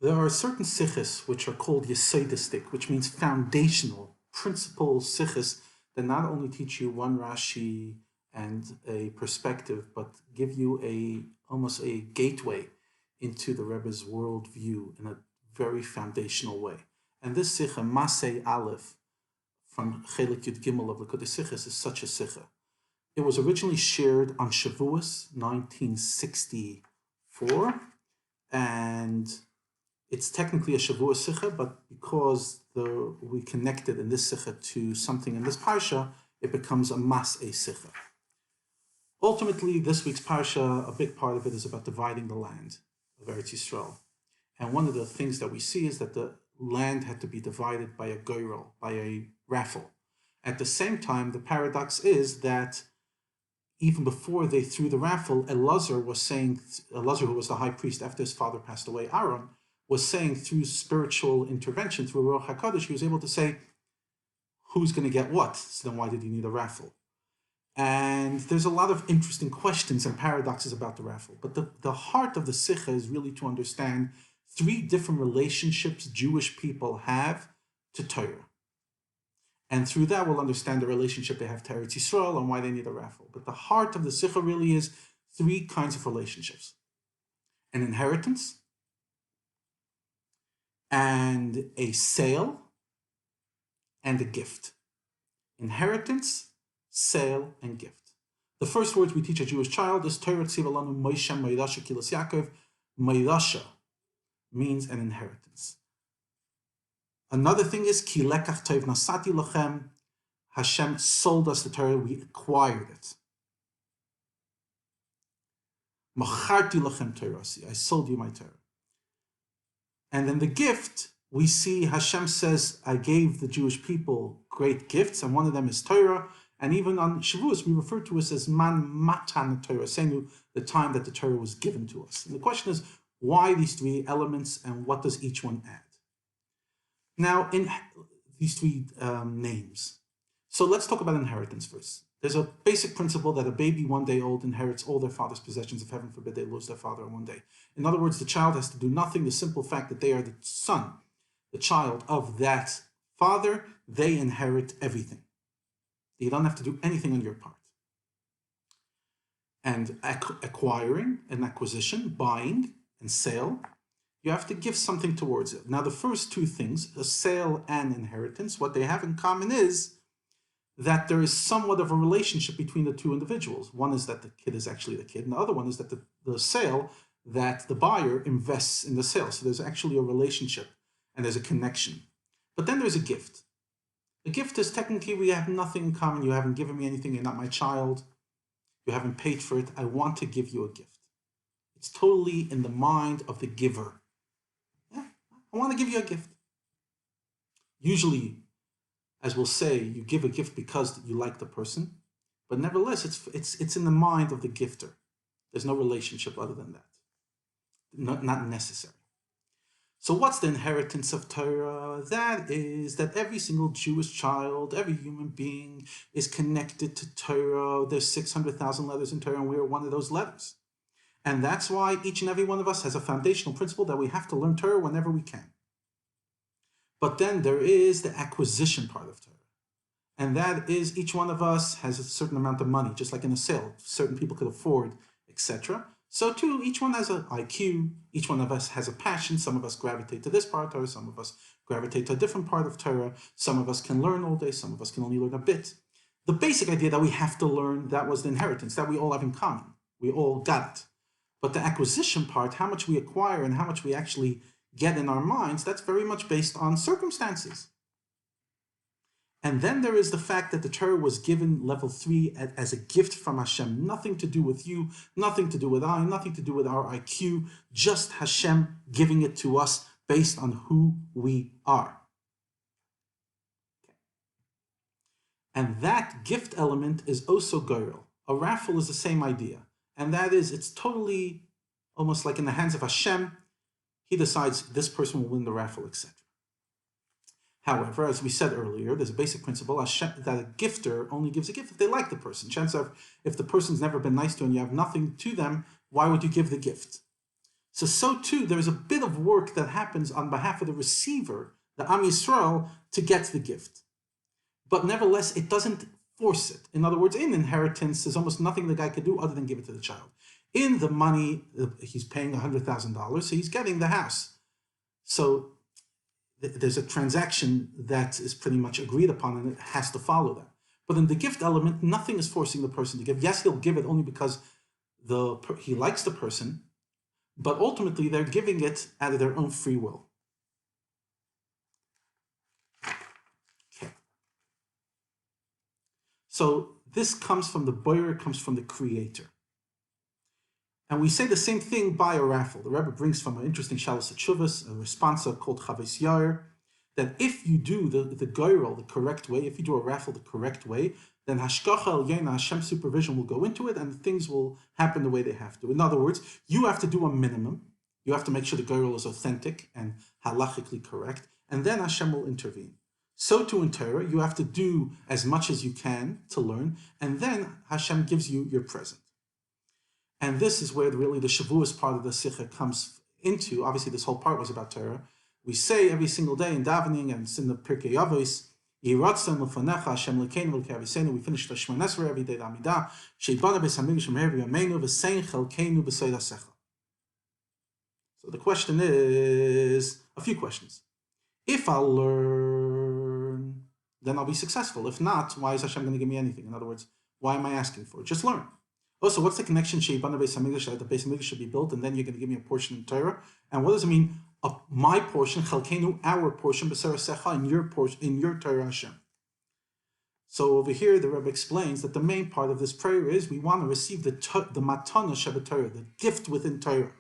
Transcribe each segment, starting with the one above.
There are certain sichas which are called yesodistic, which means foundational, principal sichas that not only teach you one Rashi and a perspective, but give you almost a gateway into the Rebbe's worldview in a very foundational way. And this sicha, Massei Aleph, from Chelik Yud Gimel of Likkutei Sichos, is such a sicha. It was originally shared on Shavuos 1964, and it's technically a Shavuos Sicha, but because we connected in this Sicha to something in this Parsha, it becomes a Massei Sicha. Ultimately, this week's Parsha, a big part of it is about dividing the land of Eretz Yisroel. And one of the things that we see is that the land had to be divided by a goyrel, by a raffle. At the same time, the paradox is that even before they threw the raffle, Elazar, who was the high priest after his father passed away, Aaron, was saying through spiritual intervention, through Ruach HaKadosh, he was able to say, who's going to get what? So then why did you need a raffle? And there's a lot of interesting questions and paradoxes about the raffle. But the heart of the Sicha is really to understand three different relationships Jewish people have to Torah. And through that, we'll understand the relationship they have to Eretz Yisroel and why they need a raffle. But the heart of the Sicha really is three kinds of relationships: an inheritance, and a sale, and a gift. Inheritance, sale, and gift. The first words we teach a Jewish child is Torah tziva lanu Moshe Meirasha Kilas Yaakov. Meirasha means an inheritance. Another thing is Ki lekach tov nasati lachem. Hashem sold us the Torah, we acquired it. Macharti lachem Torasi, I sold you my Torah. And then the gift, we see Hashem says, I gave the Jewish people great gifts, and one of them is Torah. And even on Shavuos, we refer to it as man matan Torah, saying the time that the Torah was given to us. And the question is, why these three elements, and what does each one add? Now, in these three names. So let's talk about inheritance first. There's a basic principle that a baby 1 day old inherits all their father's possessions if heaven forbid they lose their father in 1 day. In other words, the child has to do nothing. The simple fact that they are the son, the child of that father, they inherit everything. You don't have to do anything on your part. And acquiring and acquisition, buying and sale, you have to give something towards it. Now, the first two things, a sale and inheritance, what they have in common is that there is somewhat of a relationship between the two individuals. One is that the kid is actually the kid, and the other one is that the sale, that the buyer invests in the sale. So there's actually a relationship and there's a connection. But then there's a gift. A gift is technically we have nothing in common. You haven't given me anything. You're not my child. You haven't paid for it. I want to give you a gift. It's totally in the mind of the giver. Yeah, I want to give you a gift. Usually, as we'll say, you give a gift because you like the person, but nevertheless, it's in the mind of the gifter. There's no relationship other than that. Not necessary. So what's the inheritance of Torah? That is that every single Jewish child, every human being is connected to Torah. There's 600,000 letters in Torah, and we are one of those letters. And that's why each and every one of us has a foundational principle that we have to learn Torah whenever we can. But then there is the acquisition part of Torah. And that is each one of us has a certain amount of money, just like in a sale. Certain people could afford, etc. So too, each one has an IQ, each one of us has a passion. Some of us gravitate to this part of Torah, some of us gravitate to a different part of Torah. Some of us can learn all day, some of us can only learn a bit. The basic idea that we have to learn, that was the inheritance, that we all have in common. We all got it. But the acquisition part, how much we acquire and how much we actually get in our minds, that's very much based on circumstances. And then there is the fact that the Torah was given level 3 as a gift from Hashem. Nothing to do with you, nothing to do with I, nothing to do with our IQ, just Hashem giving it to us based on who we are. And that gift element is also goyrel. A raffle is the same idea. And that is, it's totally almost like in the hands of Hashem. He decides this person will win the raffle, etc. However, as we said earlier, there's a basic principle that a gifter only gives a gift if they like the person. Chances are, if the person's never been nice to you and you have nothing to them, why would you give the gift? So too, there's a bit of work that happens on behalf of the receiver, the Am Yisrael, to get the gift. But nevertheless, it doesn't force it. In other words, in inheritance, there's almost nothing the guy could do other than give it to the child. In the money, he's paying $100,000, so he's getting the house. So there's a transaction that is pretty much agreed upon, and it has to follow that. But in the gift element, nothing is forcing the person to give. Yes, he'll give it only because he likes the person, but ultimately they're giving it out of their own free will. Okay. So this comes from the boyer, comes from the creator. And we say the same thing by a raffle. The Rebbe brings from an interesting Shalos Tshuvos, a responsa called Chaves Yair, that if you do the goyrel the correct way, if you do a raffle the correct way, then Hashgacha El Yena, Hashem's supervision will go into it and things will happen the way they have to. In other words, you have to do a minimum. You have to make sure the goyrel is authentic and halachically correct, and then Hashem will intervene. So too in Torah, you have to do as much as you can to learn, and then Hashem gives you your present. And this is where really the Shavuos part of the Sicha comes into. Obviously, this whole part was about Torah. We say every single day in davening and in the Pirkei Avos, Yiratzon l'fanecha Hashem l'keinu v'lkei aviseinu. We finish the Shemona Esrei every day, the Amidah. Sheibana beis hamikdash meher v'yameinu v'sein chelkeinu b'seid hasecha. So the question is, a few questions. If I'll learn, then I'll be successful. If not, why is Hashem going to give me anything? In other words, why am I asking for it? Just learn. Also, what's the connection? Sheibana beis hamikdash, that the beis hamikdash should be built, and then you're going to give me a portion in Torah. And what does it mean? My portion, chalkeinu, our portion, b'serasecha, in your portion, in your Torah Hashem. So over here, the Rebbe explains that the main part of this prayer is we want to receive the matana shevet Torah, the gift within Torah.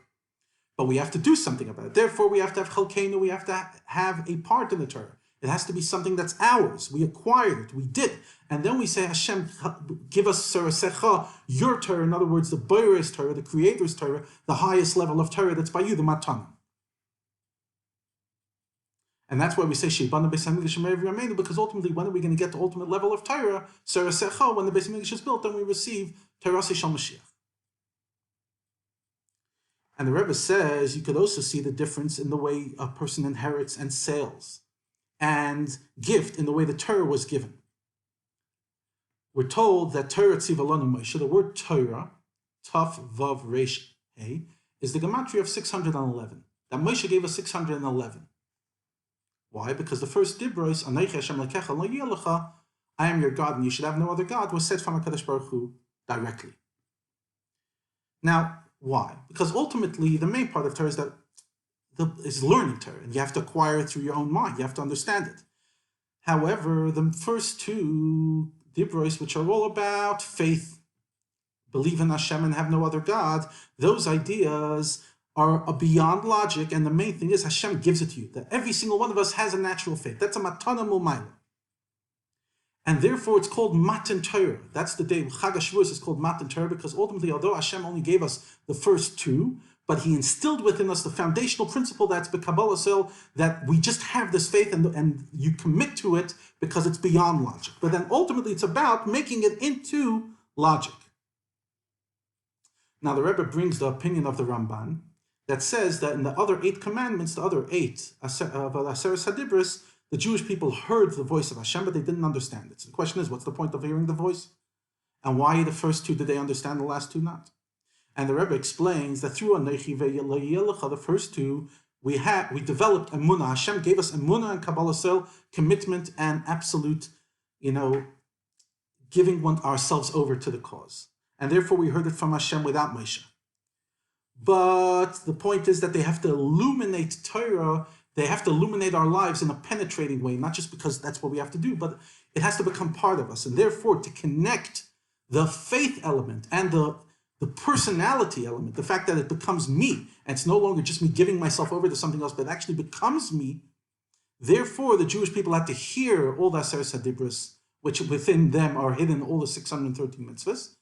But we have to do something about it. Therefore, we have to have chalkeinu, we have to have a part in the Torah. It has to be something that's ours. We acquired it, we did. And then we say, Hashem, give us serasecha, your Torah. In other words, the Boir's Torah, the Creator's Torah, the highest level of Torah that's by you, the matana. And that's why we say Sheibana beis hamikdash meher v'yameinu, because ultimately, when are we going to get the ultimate level of Torah? Serasecha, when the beis hamikdash is built, then we receive Torah Shel Mashiach. And the Rebbe says you could also see the difference in the way a person inherits and sales, and gift in the way the Torah was given. We're told that Torah tziva lanu Moshe, the word Torah, Taf Vav Resh He, is the gematria of 611. That Moshe gave us 611. Why? Because the first dibros, Anochi Hashem Lekecha Lo Yeh Lecha, I am your God and you should have no other God, was said from HaKadosh Baruch Hu directly. Now, why? Because ultimately, the main part of Torah is learning Torah, and you have to acquire it through your own mind. You have to understand it. However, the first two dibros, which are all about faith, believe in Hashem and have no other God, those ideas are beyond logic, and the main thing is Hashem gives it to you. That every single one of us has a natural faith. That's a matana mulmayla. And therefore it's called Matan Torah. That's the day, Chag HaShavuos is called Matan Torah, because ultimately, although Hashem only gave us the first two, but He instilled within us the foundational principle that's b'Kabbalah Sel, that we just have this faith and you commit to it because it's beyond logic. But then ultimately it's about making it into logic. Now the Rebbe brings the opinion of the Ramban that says that in the other 8 commandments, the other 8 of Aseres HaDibros, the Jewish people heard the voice of Hashem, but they didn't understand it. So the question is, what's the point of hearing the voice? And why the first 2 did they understand, the last 2 not? And the Rebbe explains that through Anochi Lo Yeh Lecha, the first 2, we developed emunah. Hashem gave us emunah and Kabbalah Sel, commitment and absolute, giving ourselves over to the cause. And therefore we heard it from Hashem without Moshe. But the point is that they have to illuminate Torah, they have to illuminate our lives in a penetrating way, not just because that's what we have to do, but it has to become part of us. And therefore, to connect the faith element and the personality element, the fact that it becomes me, and it's no longer just me giving myself over to something else, but it actually becomes me. Therefore, the Jewish people had to hear all the Aseres HaDibros, which within them are hidden all the 613 mitzvahs,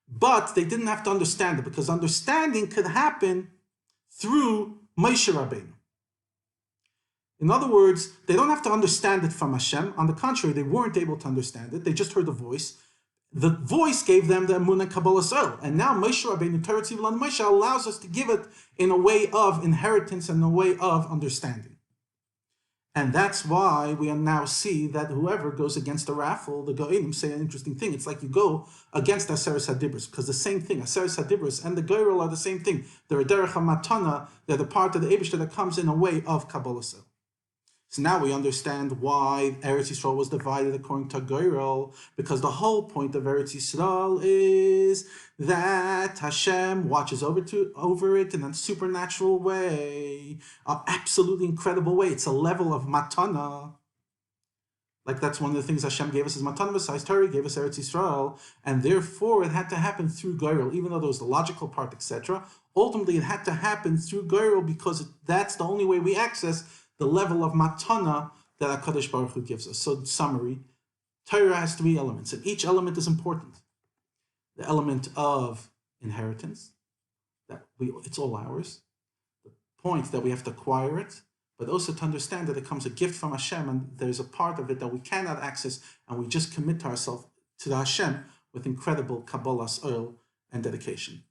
but they didn't have to understand it, because understanding could happen through Moshe Rabbeinu. In other words, they don't have to understand it from Hashem. On the contrary, they weren't able to understand it. They just heard the voice. the voice gave them the Emunah Kabbalah Yisrael. And now Moshe Rabbeinu, Torah Tzivlan Moshe, allows us to give it in a way of inheritance and a way of understanding. And that's why we now see that whoever goes against the raffle, the Go'inim say an interesting thing. It's like you go against Aseres HaDibros, because the same thing, Aseres HaDibros and the Goyrel are the same thing. They're a Derech HaMatana, they're the part of the Eibishter that comes in a way of Kabbalah Yisrael. So now we understand why Eretz Yisroel was divided according to Goyrel, because the whole point of Eretz Yisroel is that Hashem watches over it in a supernatural way, an absolutely incredible way. It's a level of matana. Like that's one of the things Hashem gave us as matana besides Torah, gave us Eretz Yisroel, and therefore it had to happen through Goyrel, even though there was the logical part, etc. Ultimately, it had to happen through Goyrel because that's the only way we access the level of matana that HaKadosh Baruch Hu gives us. So, in summary, Torah has 3 elements, and each element is important. The element of inheritance, it's all ours. The point that we have to acquire it, but also to understand that it comes a gift from Hashem, and there's a part of it that we cannot access, and we just commit ourselves to the Hashem with incredible Kabbalah oil and dedication.